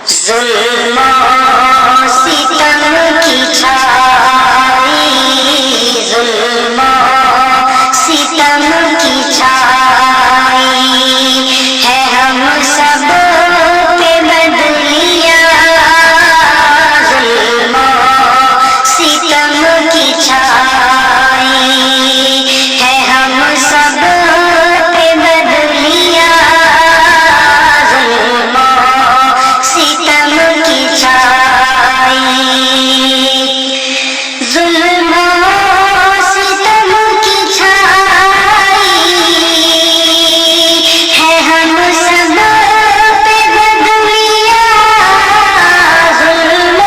ظلم و ستم کی چھائی، ظلم و ستم کی چھائی ہے ہم سب پہ بدلیاں، ظلم و ستم کی چھائی ہے ہم سب پہ بدلیاں، ظلم و ستم کی چھائی، ظلم و ستم کی چھائی ہے ہم سب پہ بدلیاں، ظلم و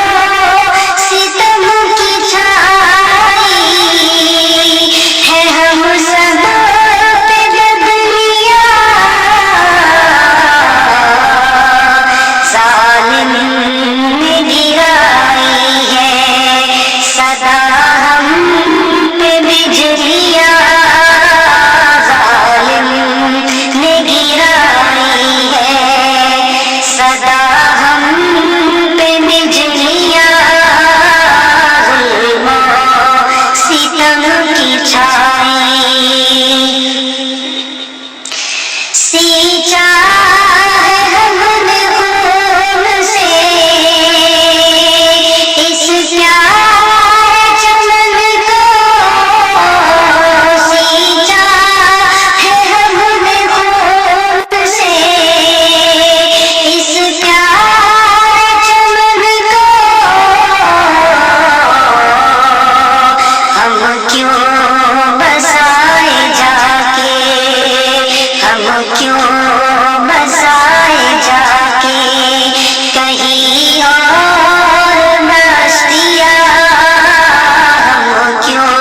ستم کی چھائی ہے ہم سب پہ بدلیاں، ظالم نے گرائی ہے صدا ہم پہ بجلیاں، ظالم نے گرائی ہے صدا ہم پہ بجلیاں، ظلم و ستم کی چھائی، سینچا ہے ہم نے خون سے اس پیارے چمن کو، سینچا ہے ہم نے خون سے اس پیارے چمن کو، ہم کیوں بسائے جا کے، ہم کیوں بسائے جا کے کہیں اور بستیاں، ہم کیوں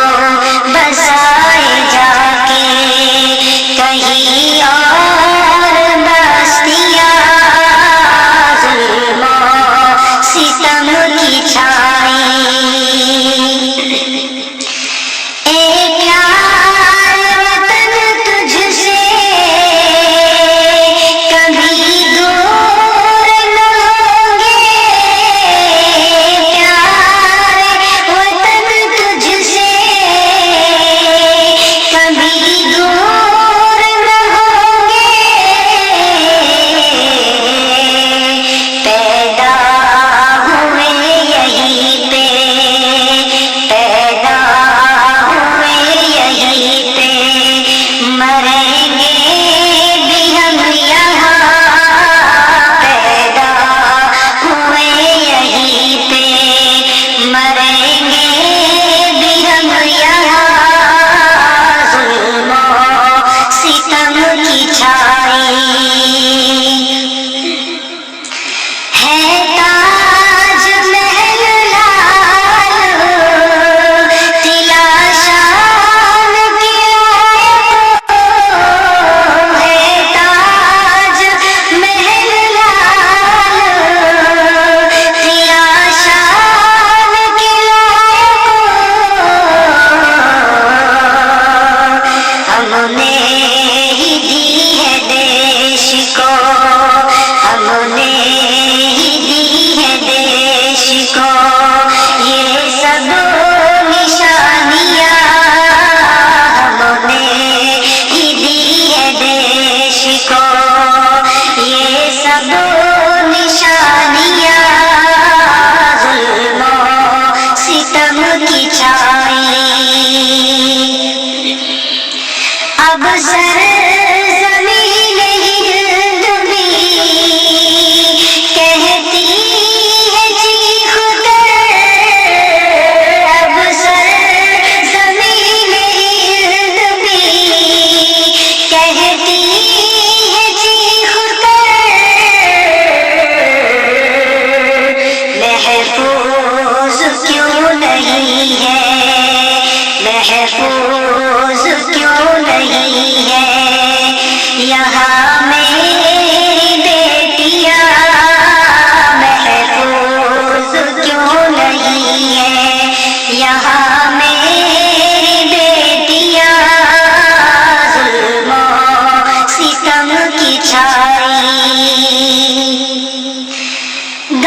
بسائے جا کے کہیں اور بستیاں، ظلم و ستم کی چھائی، اے پیارے وطن تجھ سے کبھی دور نہ ہوں گے، پیارے وطن تجھ سے کبھی دور نہ ہوں گے، پیدا ہوئے یہیں پہ، پیدا ہوئے یہیں پہ، مریں گے بھی ہم یہاں، پیدا ہوئے یہیں پہ، مریں گے بھی ہم یہاں، ظلم و ستم کی چھائی ہے تاج محل لال، تلا شان کی لائق ہے تاج محل لال، تلا شان کی لائق، ہم نے ہی دی ہے دیش کو، ہم نے ہی دی ہے دیش کو یہ سب نشانیاں، ہم نے ہی دی ہے دیش کو یہ سب نشانیاں، ظلم و ستم کی چھائی، اب سر زمین ہند بھی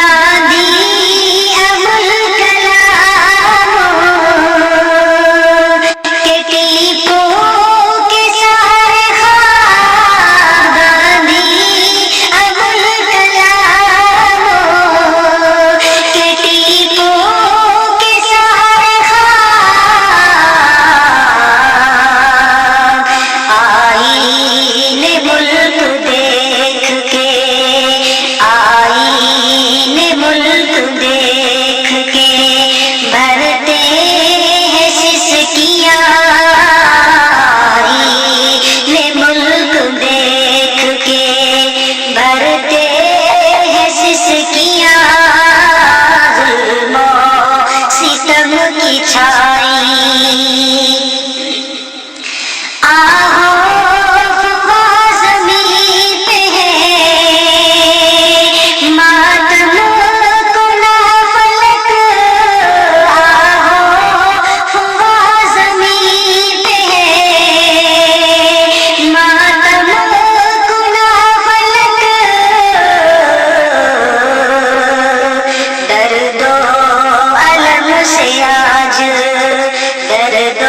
دادی ابوالکلام کے ٹیپو کے سارے خواب، دادی ابوالکلام کے ٹیپو کے سارے خواب، آئین ملک دیکھ کے، آئین ملک دیکھ کے بھرتے ہیں سسکیاں، آئین ملک دیکھ کے بھرتے ہیں سسکیاں، ظلم و ستم کی چھائی، آہو زمین پہ ہے ماتم کنا فلک، آہو زمین پہ ہے ماتم کنا فلک، درد و الم سے آج، درد و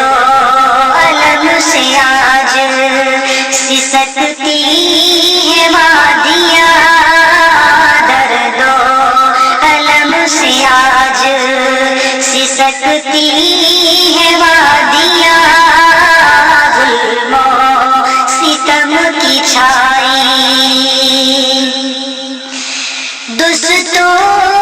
الم سے آج سسکتی ہے وادیاں، درد و الم سے آج سسکتی ہے وادیاں، ظلم و ستم کی چھائی، دستور